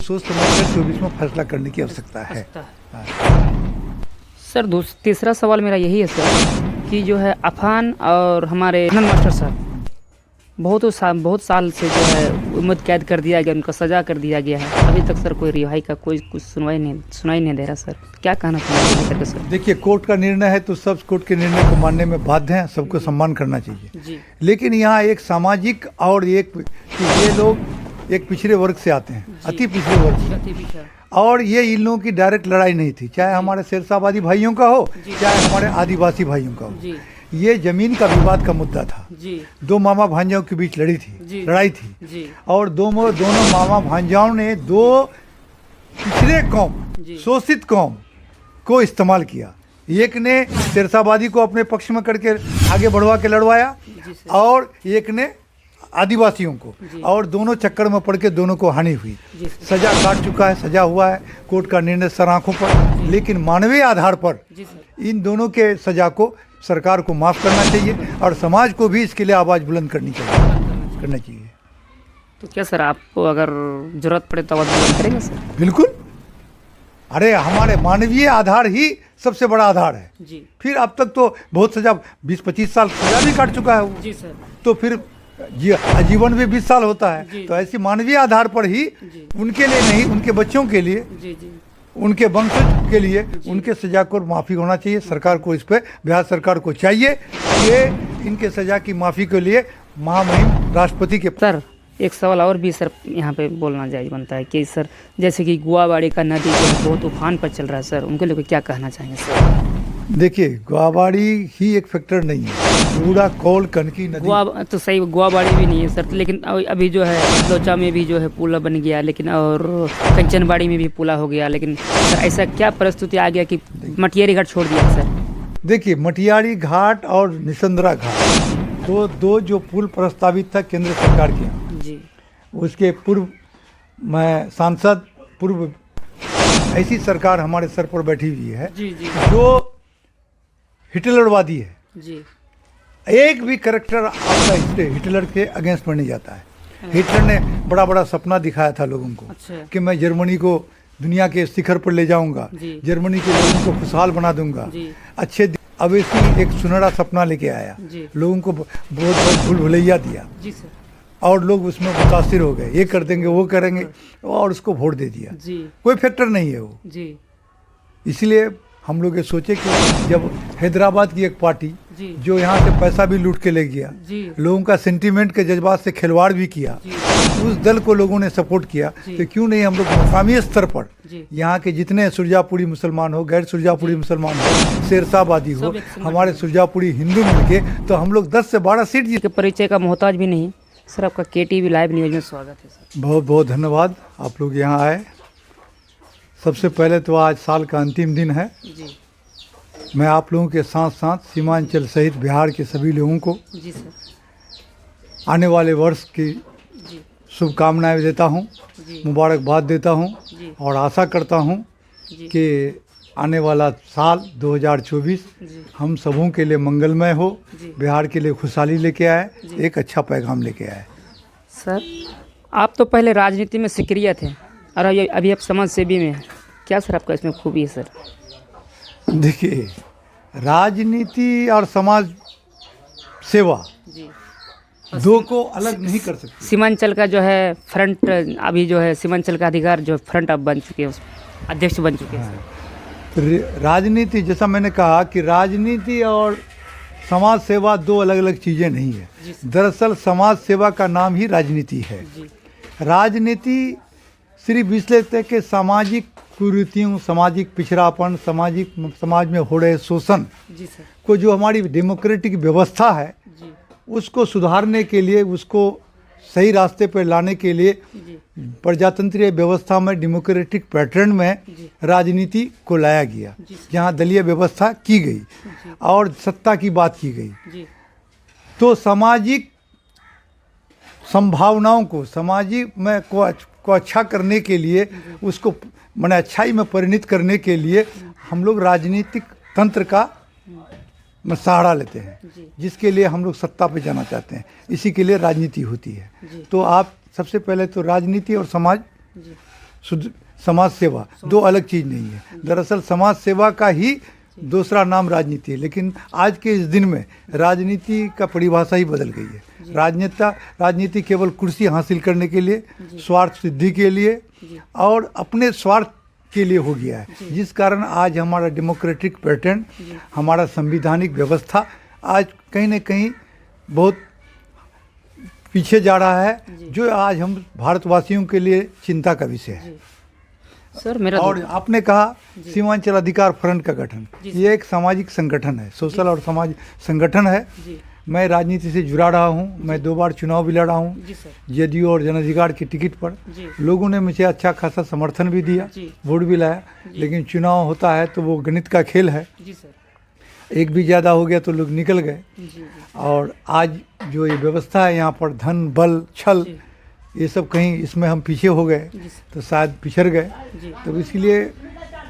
सोच समझकर 24 में फैसला करने की आवश्यकता है। सर तीसरा सवाल मेरा यही है सर कि जो है अफान और हमारे आनंद मास्टर साहब बहुत साल से जो है उम्र कैद कर दिया गया, उनका सज़ा कर दिया गया है। अभी तक सर कोई रिहाई का कोई कुछ सुनाई नहीं दे रहा सर। क्या कहना चाहिए करके सर? देखिए, कोर्ट का निर्णय है तो सब कोर्ट के निर्णय को मानने में बाध्य हैं, सबको सम्मान करना चाहिए जी। लेकिन यहाँ एक सामाजिक और एक ये लोग एक पिछड़े वर्ग से आते हैं, अति पिछड़े वर्ग से, और ये इन लोगों की डायरेक्ट लड़ाई नहीं थी, चाहे हमारे शेरशाहबादी भाइयों का हो चाहे हमारे आदिवासी भाइयों का हो। ये जमीन का विवाद का मुद्दा था जी। दो मामा भांजाओं के बीच लड़ाई थी जी। और दोनों मामा भांजाओं ने दो पिछड़े कौम, शोषित कौम को इस्तेमाल किया। एक ने शेरशाहबादी को अपने पक्ष में करके आगे बढ़वा के लड़वाया और एक ने आदिवासियों को, और दोनों चक्कर में पड़ के दोनों को हानि हुई। सजा काट चुका है, सजा हुआ है, कोर्ट का निर्णय सर आंखों पर, लेकिन मानवीय आधार पर इन दोनों के सजा को सरकार को माफ़ करना चाहिए और समाज को भी इसके लिए आवाज़ बुलंद करना चाहिए। तो क्या सर आपको अगर जरूरत पड़े तो आवाज़ बुलंद करेंगे सर? बिल्कुल। अरे हमारे मानवीय आधार ही सबसे बड़ा आधार है जी। फिर अब तक तो बहुत सजा 20-25 साल सजा भी काट चुका है वो जी सर। तो फिर आजीवन भी 20 साल होता है। तो ऐसी मानवीय आधार पर ही उनके लिए नहीं, उनके बच्चों के लिए, उनके वंशज के लिए उनके सजा को माफ़ी होना चाहिए। सरकार को इस पर, बिहार सरकार को चाहिए कि इनके सजा की माफ़ी के लिए महामहिम राष्ट्रपति के। सर एक सवाल और भी सर यहाँ पे बोलना जायज़ बनता है कि सर जैसे कि गुआबाड़ी का नदी जो बहुत उफान पर चल रहा है सर, उनके लिए क्या कहना चाहेंगे सर? देखिए, गुआबाड़ी ही एक फैक्टर नहीं है, पूरा कौल कनकी नदी तो सही गुआबाड़ी भी नहीं है सर, लेकिन अभी जो है लोचा में भी जो है पुल बन गया, लेकिन और कंचनबाड़ी में भी पुला हो गया, लेकिन सर ऐसा क्या परिस्थिति आ गया कि मटियारी घाट छोड़ दिया सर? देखिए, मटियारी घाट और निसंद्रा घाट तो दो जो पुल प्रस्तावित था केंद्र सरकार के यहाँ जी, उसके पूर्व मैं सांसद, पूर्व ऐसी सरकार हमारे सर पर बैठी हुई है जी जी, जो हिटलरवादी है जी। एक भी करेक्टर आपका हिटलर के अगेंस्ट में नहीं जाता है। हिटलर ने बड़ा बड़ा सपना दिखाया था लोगों को कि मैं जर्मनी को दुनिया के शिखर पर ले जाऊंगा, जर्मनी के लोगों को खुशहाल बना दूंगा, अच्छे। अब ऐसी एक सुनहरा सपना लेके आया, लोगों को बहुत भूल भुलैया दिया और लोग उसमें मुतासिर हो गए, ये कर देंगे वो करेंगे और उसको वोट दे दिया। कोई फैक्टर नहीं है वो। इसलिए हम लोग ये सोचे कि जब हैदराबाद की एक पार्टी जो यहाँ से पैसा भी लूट के ले गया, लोगों का सेंटीमेंट के जज्बात से खिलवाड़ भी किया, उस दल को लोगों ने सपोर्ट किया, तो क्यों नहीं हम लोग मुकामी स्तर पर यहाँ के जितने सुरजापुरी मुसलमान हो, गैर सुरजापुरी मुसलमान हो, शेरशाहबादी हो, हमारे सुरजापुरी हिंदू मिलके, तो हम लोग 10 से 12 सीट जीत। परिचय का मोहताज भी नहीं सर, आपका KTV लाइव न्यूज में स्वागत है सर। बहुत बहुत धन्यवाद, आप लोग यहाँ आए। सबसे पहले तो आज साल का अंतिम दिन है जी। मैं आप लोगों के साथ साथ सीमांचल सहित बिहार के सभी लोगों को जी सर आने वाले वर्ष की शुभकामनाएं देता हूं, मुबारकबाद देता हूं और आशा करता हूं कि आने वाला साल 2024 हम सबों के लिए मंगलमय हो, बिहार के लिए खुशहाली लेके आए, एक अच्छा पैगाम लेके आए। सर आप तो पहले राजनीति में सक्रिय थे और अभी आप समाज सेवी में हैं, क्या सर आपका इसमें खूबी है सर? देखिए, राजनीति और समाज सेवा दो को अलग नहीं कर सकते। सीमांचल का जो है फ्रंट, अभी जो है सीमांचल का अधिकार जो फ्रंट अब बन चुके हैं, अध्यक्ष बन चुके हैं। राजनीति, जैसा मैंने कहा कि राजनीति और समाज सेवा दो अलग अलग चीज़ें नहीं है। दरअसल समाज सेवा का नाम ही राजनीति है। राजनीति सिर्फ इसलिए तक कि सामाजिक कुरीतियों, सामाजिक पिछड़ापन, समाज में हो रहे शोषण को, जो हमारी डेमोक्रेटिक व्यवस्था है उसको सुधारने के लिए, उसको सही रास्ते पर लाने के लिए प्रजातंत्रीय व्यवस्था में, डेमोक्रेटिक पैटर्न में राजनीति को लाया गया, जहाँ दलीय व्यवस्था की गई और सत्ता की बात की गई। तो सामाजिक संभावनाओं को, सामाजिक में को अच्छा करने के लिए, उसको माने अच्छाई में परिणित करने के लिए हम लोग राजनीतिक तंत्र का सहारा लेते हैं, जिसके लिए हम लोग सत्ता पे जाना चाहते हैं। इसी के लिए राजनीति होती है। तो आप सबसे पहले तो राजनीति और समाज शुद्ध समाज सेवा, दो अलग चीज़ नहीं है। दरअसल समाज सेवा का ही दूसरा नाम राजनीति है, लेकिन आज के इस दिन में राजनीति का परिभाषा ही बदल गई है। राजनीति केवल कुर्सी हासिल करने के लिए, स्वार्थ सिद्धि के लिए और अपने स्वार्थ के लिए हो गया है, जिस कारण आज हमारा डेमोक्रेटिक पैटर्न, हमारा संविधानिक व्यवस्था आज कहीं न कहीं बहुत पीछे जा रहा है, जो आज हम भारतवासियों के लिए चिंता का विषय है। सर मेरा और आपने कहा सीमांचल अधिकार फ्रंट का गठन, ये एक सामाजिक संगठन है, सोशल और समाज संगठन है। मैं राजनीति से जुड़ा रहा हूँ, मैं 2 बार चुनाव भी लड़ा हूँ, जदयू और जन अधिकार के टिकट पर। लोगों ने मुझे अच्छा खासा समर्थन भी दिया, वोट भी लाया, लेकिन चुनाव होता है तो वो गणित का खेल है, एक भी ज़्यादा हो गया तो लोग निकल गए। और आज जो ये व्यवस्था है यहाँ पर, धन बल छल, ये सब कहीं इसमें हम पीछे हो गए तो शायद पिछड़ गए। तो इसलिए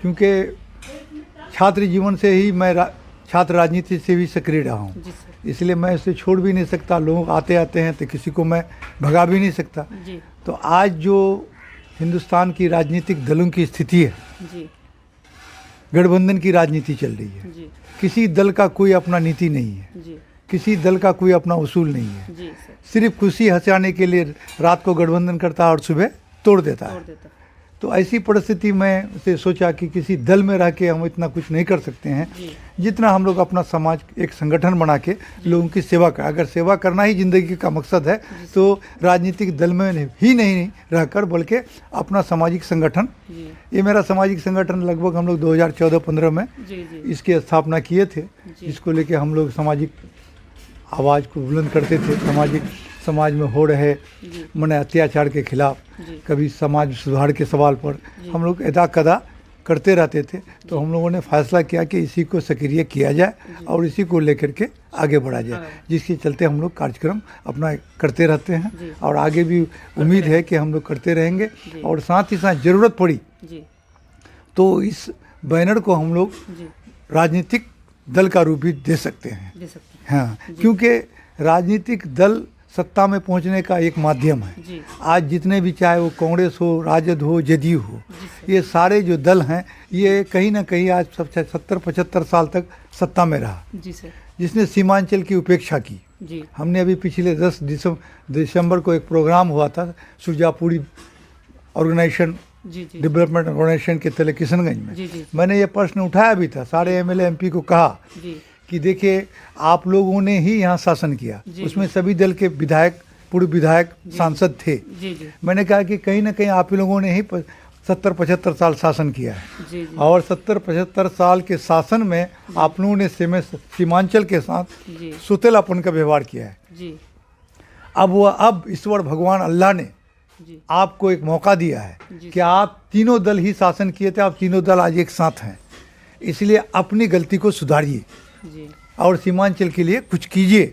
क्योंकि छात्र जीवन से ही मैं छात्र राजनीति से भी सक्रिय रहा हूँ, इसलिए मैं इसे छोड़ भी नहीं सकता। लोग आते आते हैं तो किसी को मैं भगा भी नहीं सकता। तो आज जो हिंदुस्तान की राजनीतिक दलों की स्थिति है, गठबंधन की राजनीति चल रही है। किसी दल का कोई अपना नीति नहीं है, किसी दल का कोई अपना उसूल नहीं है। सिर्फ खुशी हंसाने के लिए रात को गठबंधन करता है और सुबह तोड़ देता है। तो ऐसी परिस्थिति में से सोचा कि किसी दल में रह के हम इतना कुछ नहीं कर सकते हैं जितना हम लोग अपना समाज एक संगठन बना के लोगों की सेवा कर। अगर सेवा करना ही ज़िंदगी का मकसद है तो राजनीतिक दल में ही नहीं रहकर बल्कि अपना सामाजिक संगठन, ये मेरा सामाजिक संगठन लगभग हम लोग 2014-15 में इसकी स्थापना किए थे, जिसको लेके हम लोग सामाजिक आवाज़ को बुलंद करते थे। समाज में हो रहे मने अत्याचार के खिलाफ, कभी समाज सुधार के सवाल पर हम लोग अदा कदा करते रहते थे। तो हम लोगों ने फैसला किया कि इसी को सक्रिय किया जाए और इसी को लेकर के आगे बढ़ा जाए, जिसके चलते हम लोग कार्यक्रम अपना करते रहते हैं और आगे भी उम्मीद है कि हम लोग करते रहेंगे। और साथ ही साथ ज़रूरत पड़ी तो इस बैनर को हम लोग राजनीतिक दल का रूप भी दे सकते हैं। हाँ, क्योंकि राजनीतिक दल सत्ता में पहुंचने का एक माध्यम है। आज जितने भी, चाहे वो कांग्रेस हो, राजद हो, जदयू हो, ये सारे जो दल हैं ये कहीं ना कहीं आज 70-75 साल तक सत्ता में रहा, जिसने सीमांचल की उपेक्षा की। हमने अभी पिछले 10 दिसंबर को एक प्रोग्राम हुआ था सुरजापुरी ऑर्गेनाइजेशन, डेवलपमेंट ऑर्गेनाइजेशन के तले किशनगंज में। मैंने ये प्रश्न उठाया भी था, सारे MLA MP को कहा कि देखिए आप लोगों ने ही यहाँ शासन किया, उसमें सभी दल के विधायक, पूर्व विधायक, सांसद थे। मैंने कहा कि कहीं ना कहीं आप लोगों ने ही 70-75 साल शासन किया है और 70-75 साल के शासन में आप लोगों ने सीमांचल के साथ सुतेलापन का व्यवहार किया है। अब ईश्वर भगवान अल्लाह ने आपको एक मौका दिया है कि आप तीनों दल ही शासन किए थे, आप तीनों दल आज एक साथ हैं, इसलिए अपनी गलती को सुधारिए और सीमांचल के लिए कुछ कीजिए।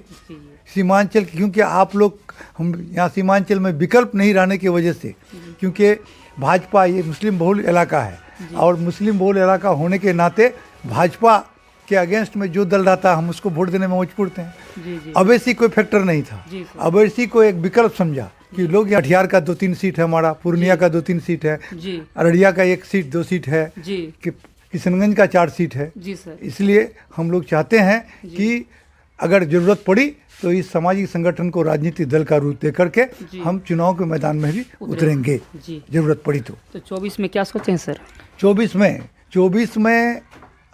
सीमांचल, क्योंकि आप लोग, हम यहाँ सीमांचल में विकल्प नहीं रहने की वजह से, क्योंकि भाजपा ये मुस्लिम बहुल इलाका है और मुस्लिम बहुल इलाका होने के नाते भाजपा के अगेंस्ट में जो दल रहता है हम उसको वोट देने में मजबूर थे। अवैसी कोई फैक्टर नहीं था, अवैसी को एक विकल्प समझा कि लोग यहाँ कटिहार का 2-3 सीट है, हमारा पूर्णिया का 2-3 सीट है, अररिया का 1 सीट 2 सीट है, किशनगंज का 4 सीट है। इसलिए हम लोग चाहते हैं कि अगर ज़रूरत पड़ी तो इस सामाजिक संगठन को राजनीतिक दल का रूप दे करके हम चुनाव के मैदान में भी उतरेंगे ज़रूरत पड़ी तो। 24 में क्या सोचते हैं सर? 24 में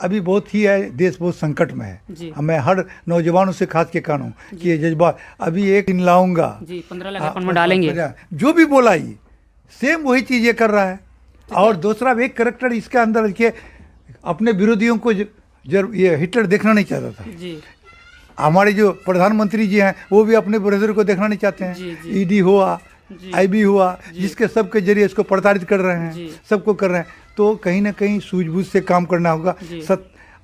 अभी बहुत ही है, देश बहुत संकट में है। मैं हर नौजवानों से खास के कहूँ कि ये जज्बा, अभी एक दिन लाऊंगा 15 लाख अकाउंट में डालेंगे, जो भी बोला ये सेम वही चीज़ ये कर रहा है। और दूसरा एक करेक्टर इसके अंदर के अपने विरोधियों को ये हिटलर देखना नहीं चाहता था। हमारे जो प्रधानमंत्री जी हैं वो भी अपने विरोधियों को देखना नहीं चाहते हैं। ED हुआ, IB हुआ, जिसके सबके जरिए इसको प्रताड़ित कर रहे हैं, सबको कर रहे हैं। तो कहीं ना कहीं सूझबूझ से काम करना होगा।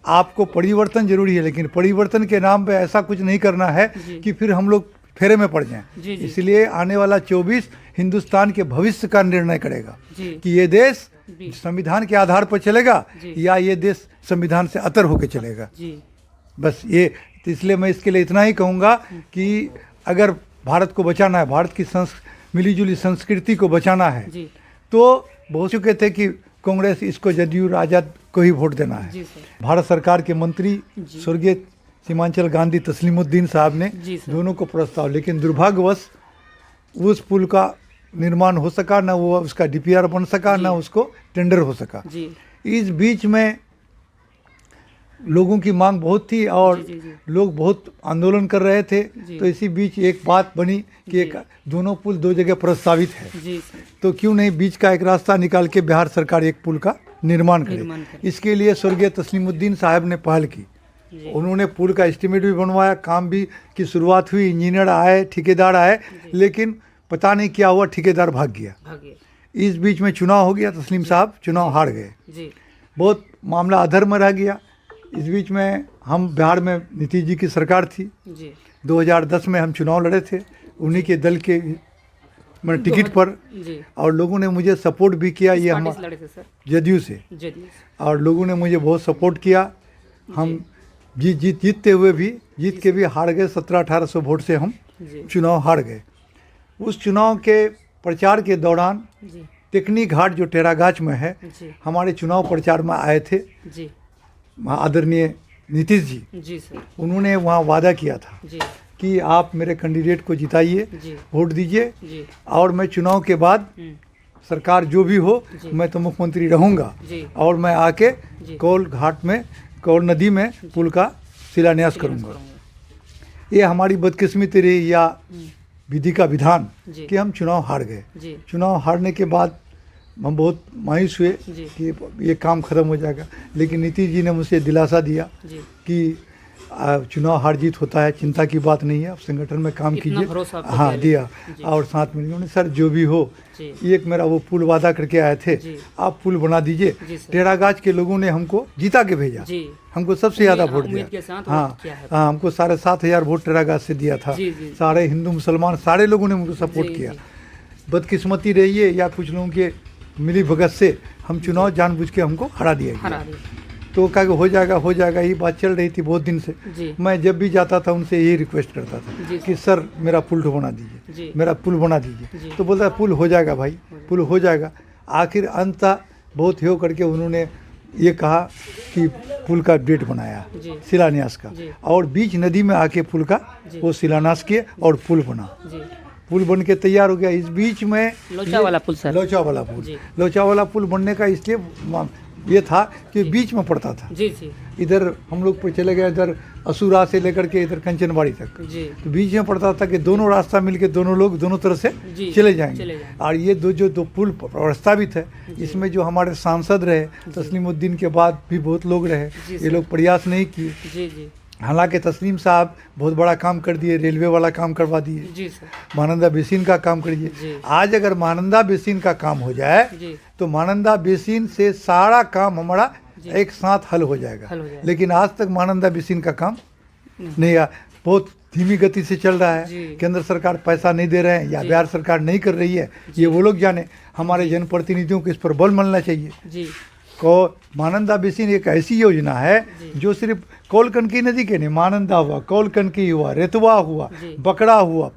आपको परिवर्तन जरूरी है, लेकिन परिवर्तन के नाम पे ऐसा कुछ नहीं करना है कि फिर हम लोग फेरे में पड़ जाएं। इसलिए आने वाला 24 हिंदुस्तान के भविष्य का निर्णय करेगा कि ये देश संविधान के आधार पर चलेगा या ये देश संविधान से अतर होकर चलेगा। बस ये, इसलिए मैं इसके लिए इतना ही कहूँगा कि अगर भारत को बचाना है, भारत की मिलीजुली संस्कृति को बचाना है, तो बोल चुके थे कि कांग्रेस इसको जदयू राजद को ही वोट देना है। जी सर। भारत सरकार के मंत्री स्वर्गीय सीमांचल गांधी तस्लीमुद्दीन साहब ने जी सर। दोनों को प्रस्ताव, लेकिन दुर्भाग्यवश उस पुल का निर्माण हो सका ना, वो उसका डीपीआर बन सका ना, उसको टेंडर हो सका। जी इस बीच में लोगों की मांग बहुत थी और जी, जी। लोग बहुत आंदोलन कर रहे थे, जी। तो इसी बीच एक बात बनी कि एक दोनों पुल दो जगह प्रस्तावित है, जी सर। तो क्यों नहीं बीच का एक रास्ता निकाल के बिहार सरकार एक पुल का निर्माण निर्माण करे। इसके लिए स्वर्गीय तस्लीमुद्दीन साहब ने पहल की। जी। उन्होंने पुल का एस्टीमेट भी बनवाया, काम भी की शुरुआत हुई, इंजीनियर आए, ठेकेदार आए, लेकिन पता नहीं क्या हुआ, ठेकेदार भाग गया। इस बीच में चुनाव हो गया, तस्लीम साहब चुनाव हार गए। जी बहुत मामला अधर में रह गया। इस बीच में हम बिहार में नीतीश जी की सरकार थी। जी 2010 में हम चुनाव लड़े थे उन्हीं के दल के मतलब टिकट पर, जी। और लोगों ने मुझे सपोर्ट भी किया। ये हम पार्टी से लड़े थे सर? जदयू से, जदयू। और लोगों ने मुझे बहुत सपोर्ट किया। हम जीतते हुए भी, जीत के भी हार गए। 1700-1800 वोट से हम जी चुनाव हार गए। उस चुनाव के प्रचार के दौरान जी टेकनी घाट जो टेरागाछ में है, जी हमारे चुनाव प्रचार में आए थे जी आदरणीय नीतीश जी। जी सर। उन्होंने वहाँ वादा किया था जी कि आप मेरे कैंडिडेट को जिताइए, जी वोट दीजिए, जी और मैं चुनाव के बाद सरकार जो भी हो जी। मैं तो मुख्यमंत्री रहूँगा, जी और मैं आके जी। कौल घाट में, कौल नदी में पुल का शिलान्यास करूँगा। ये हमारी बदकिस्मती रही या विधि का विधान जी। कि हम चुनाव हार गए। जी चुनाव हारने के बाद हम बहुत मायूस हुए जी। कि ये काम खत्म हो जाएगा, लेकिन नीतीश जी ने मुझे दिलासा दिया जी। कि चुनाव हार जीत होता है, चिंता की बात नहीं है, आप संगठन में काम इतना कीजिए। भरोसा आपको हाँ, दिया। दिया। जी। और साथ में उन्होंने सर जो भी हो, जी। एक मेरा वो पुल वादा करके आए थे, जी। आप पुल बना दीजिए। जी सर। टेरागाछ के लोगों ने हमको जीता के भेजा, जी। हमको सबसे ज़्यादा हाँ, वोट उम्मीद के दिया। साथ हाँ वोट किया है। हाँ, हमको 7,500 वोट टेरागाछ से दिया था। जी, जी। सारे हिंदू मुसलमान सारे लोगों ने मुझको सपोर्ट जी, किया। जी। बदकिस्मती रही है या कुछ लोगों के मिली भगत से हम चुनाव जानबूझ के हमको हरा दिया हरा गया। दिया। तो कहा कि हो जाएगा, ये बात चल रही थी बहुत दिन से। जी मैं जब भी जाता था उनसे यही रिक्वेस्ट करता जी था कि सर मेरा पुल तो बना दीजिए, जी। मेरा पुल बना जी। दीजिए। तो बोलता पुल हो जाएगा भाई, पुल हो जाएगा। आखिर अंत बहुत हो करके उन्होंने ये कहा कि पुल का डेट बनाया जी। शिलान्यास का, जी। और बीच नदी में आके पुल का जी। वो शिलान्यास किए और पुल बना। जी पुल बन के तैयार हो गया। इस बीच में लोचा वाला पुल सर? लोचा वाला पुल। जी। लोचा वाला पुल बनने का इसलिए ये था कि बीच में पड़ता था। जी जी इधर हम लोग पे चले गए, इधर असुरा से लेकर के इधर कंचनबाड़ी तक, जी तो बीच में पड़ता था कि दोनों रास्ता मिलके दोनों लोग दोनों तरफ से जी, चले जाएंगे। चले जाएंगे। और ये दो पुल प्रस्तावित है, इसमें जो हमारे सांसद रहे तस्लीमुद्दीन के बाद भी बहुत लोग रहे, जी ये सर। लोग प्रयास नहीं किए। जी जी हालांकि तस्लीम साहब बहुत बड़ा काम कर दिए, रेलवे वाला काम करवा दिए, जी सर। महानंदा बेसिन का काम कर दिए। जी। आज अगर महानंदा बेसिन का काम हो जाए जी तो महानंदा बेसिन से सारा काम हमारा जी। एक साथ हल हो जाएगा। हल हो जाएगा। लेकिन आज तक महानंदा बेसिन का काम नहीं आया, बहुत धीमी गति से चल रहा है। जी। केंद्र सरकार पैसा नहीं दे रहे हैं या जी। बिहार सरकार नहीं कर रही है, ये वो लोग जाने। हमारे जनप्रतिनिधियों को इस पर बल मिलना चाहिए। जी को महानंदा बेसिन एक ऐसी योजना है जो सिर्फ कौलकनकी नदी के नहीं, महानंदा हुआ, कौलकनकी हुआ, रेतवा हुआ, जी। बकड़ा हुआ,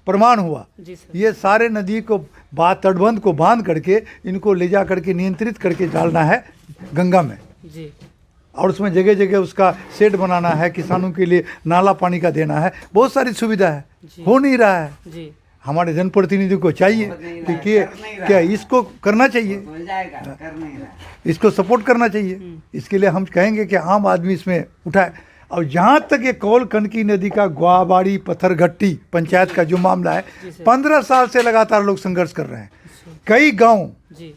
प्रमाण हुआ, जी सर। ये सारे नदी को तटबंध को बांध करके इनको ले जा करके नियंत्रित करके डालना है गंगा में, जी और उसमें जगह जगह उसका शेड बनाना है, किसानों के लिए नाला पानी का देना है, बहुत सारी सुविधा है। जी। हो नहीं रहा है। जी हमारे जनप्रतिनिधि को चाहिए कि क्या इसको करना चाहिए, इसको सपोर्ट करना चाहिए। इसके लिए हम कहेंगे कि आम आदमी इसमें उठाए। और जहाँ तक ये कौलकनकी नदी का ग्वाबाड़ी पत्थरघट्टी पंचायत का जो मामला है, 15 साल से लगातार लोग संघर्ष कर रहे हैं। कई गांव जी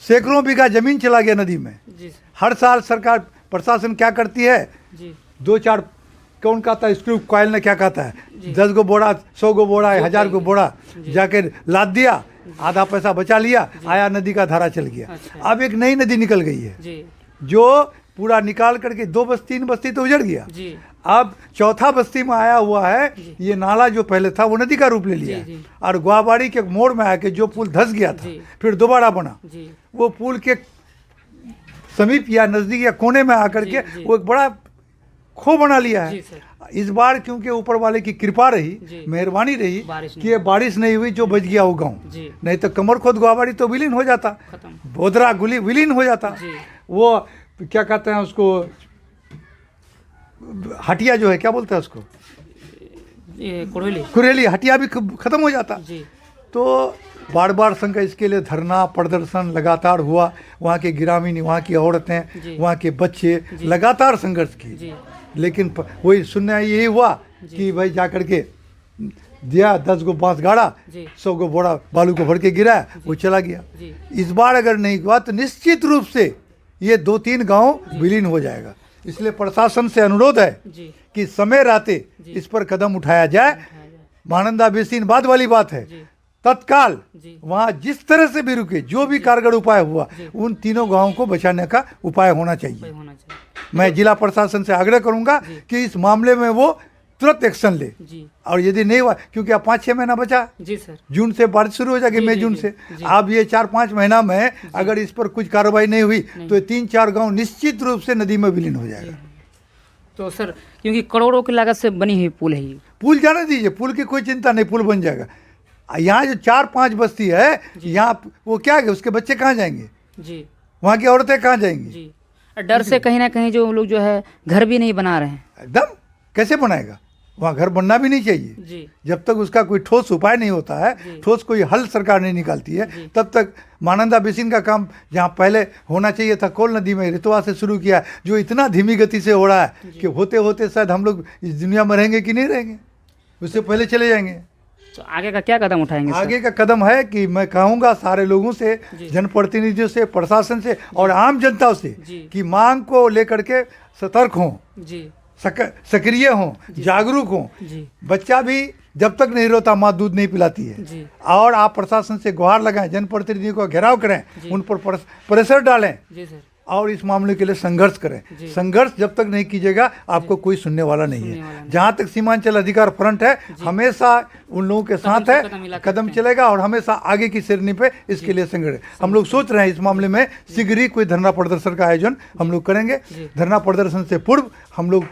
सैकड़ों बीघा जमीन चला गया नदी में। जी हर साल सरकार प्रशासन क्या करती है, जी 2-4 कौन कहता है स्क्रू कॉयल ने क्या कहता है, 10 गो बोरा, 100 गो बोरा, 1000 गो बोरा जाके लाद दिया, आधा पैसा बचा लिया, आया नदी का धारा चल गया। अच्छा। अब एक नई नदी निकल गई है जी जो पूरा निकाल करके 2 बस्ती 3 बस्ती तो उजड़ गया। जी अब चौथा बस्ती में आया हुआ है, ये नाला जो पहले था वो नदी का रूप ले लिया जी, है। जी। और ग्वाबाड़ी के मोड़ में आके जो पुल धंस गया था जी। फिर दोबारा बना, जी वो पुल के समीप या नज़दीक या कोने में आकर जी, के जी। वो एक बड़ा खो बना लिया है। जी सर। इस बार क्योंकि ऊपर वाले की कृपा जी। रही, मेहरबानी रही बारिश कि ये बारिश नहीं हुई जो बच गया वो गाँव, जी नहीं तो कमर खोद गुआबाड़ी तो विलीन हो जाता, खत्म बोधरा गुली विलीन हो जाता। जी वो क्या कहते हैं उसको, हटिया जो है क्या बोलते हैं उसको, ये कुड़ेली कुरेली हटिया भी खत्म हो जाता। जी तो बार बार संघ इसके लिए धरना प्रदर्शन लगातार हुआ, वहाँ के ग्रामीण, वहाँ की जी। औरतें, वहाँ के बच्चे लगातार संघर्ष किए, जी लेकिन वही सुनने यही हुआ कि भाई जा करके दिया 10 गो बांस गाड़ा, जी 100 गो बोरा बालू को भर के गिराया, वो चला गया। जी इस बार अगर नहीं हुआ तो निश्चित रूप से ये 2-3 गांव विलीन हो जाएगा। इसलिए प्रशासन से अनुरोध है जी कि समय रहते इस पर कदम उठाया जाए। महानंदा बेसिन बाद वाली बात है, जी तत्काल जी वहाँ जिस तरह से भी रुके, जो भी कारगर उपाय हुआ, उन तीनों गांवों को बचाने का उपाय होना चाहिए। होना चाहिए। मैं जिला प्रशासन से आग्रह करूंगा कि इस मामले में वो तुरंत एक्शन ले, जी और यदि नहीं हुआ, क्योंकि अब 5-6 महीना बचा, जी सर जून से बारिश शुरू हो जाएगी, जी, मई जी, जून जी, से, जी। अब ये 4-5 महीना में अगर इस पर कुछ कार्रवाई नहीं हुई तो ये 3-4 गांव निश्चित रूप से नदी में विलीन हो जाएगा। तो सर क्योंकि करोड़ों की लागत से बनी हुई पुल है ये। पुल जाने दीजिए, पुल की कोई चिंता नहीं, पुल बन जाएगा। यहाँ जो 4-5 बस्ती है, यहाँ वो क्या है, उसके बच्चे कहाँ जाएंगे, जी वहाँ की औरतें कहाँ जाएंगी? जी डर से कहीं ना कहीं जो लोग जो है घर भी नहीं बना रहे हैं। एकदम कैसे बनाएगा, वहाँ घर बनना भी नहीं चाहिए। जी जब तक उसका कोई ठोस उपाय नहीं होता है, ठोस कोई हल सरकार नहीं निकालती है, तब तक महानंदा बेसिन का काम जहाँ पहले होना चाहिए था, कोल नदी में रितवा से शुरू किया, जो इतना धीमी गति से हो रहा है कि होते होते शायद हम लोग इस दुनिया में रहेंगे कि नहीं रहेंगे, उससे पहले चले जाएंगे। तो आगे का क्या कदम उठाएंगे सर? आगे का कदम है कि मैं कहूँगा सारे लोगों से, जनप्रतिनिधियों से, प्रशासन से और आम जनता से जी। कि मांग को लेकर के सतर्क हों, जी सक्रिय हों, जागरूक हों। जी बच्चा भी जब तक नहीं रोता माँ दूध नहीं पिलाती है। जी और आप प्रशासन से गुहार लगाएं, जनप्रतिनिधियों का घेराव करें, उन पर प्रेशर डालें जी सर और इस मामले के लिए संघर्ष करें। जी। संघर्ष जब तक नहीं कीजिएगा आपको कोई सुनने वाला नहीं है। जहाँ तक सीमांचल अधिकार फ्रंट है, हमेशा उन लोगों के साथ है, कदम चलेगा और हमेशा आगे की श्रेणी पे इसके लिए संघर्ष। हम लोग सोच रहे हैं इस मामले में शीघ्र ही कोई धरना प्रदर्शन का आयोजन हम लोग करेंगे। धरना प्रदर्शन से पूर्व हम लोग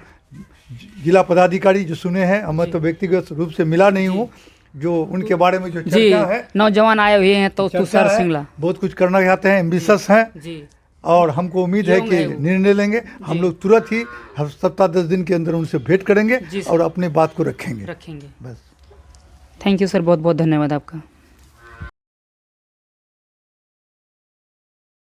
जिला पदाधिकारी जो सुने हैं, मैं तो व्यक्तिगत रूप से मिला नहीं हूँ, जो उनके बारे में जो जी चर्चा है, नौजवान आए हुए हैं तो चर्चा तुषार है, सिंगला बहुत कुछ करना चाहते हैं, एम्बिशस हैं जी और हमको उम्मीद है योंग कि है वो। निर्णय लेंगे। हम लोग तुरंत ही सप्ताह 10 दिन के अंदर उनसे भेंट करेंगे जी सर। और अपनी बात को रखेंगे। रखेंगे। बस। थैंक यू सर, बहुत बहुत धन्यवाद आपका।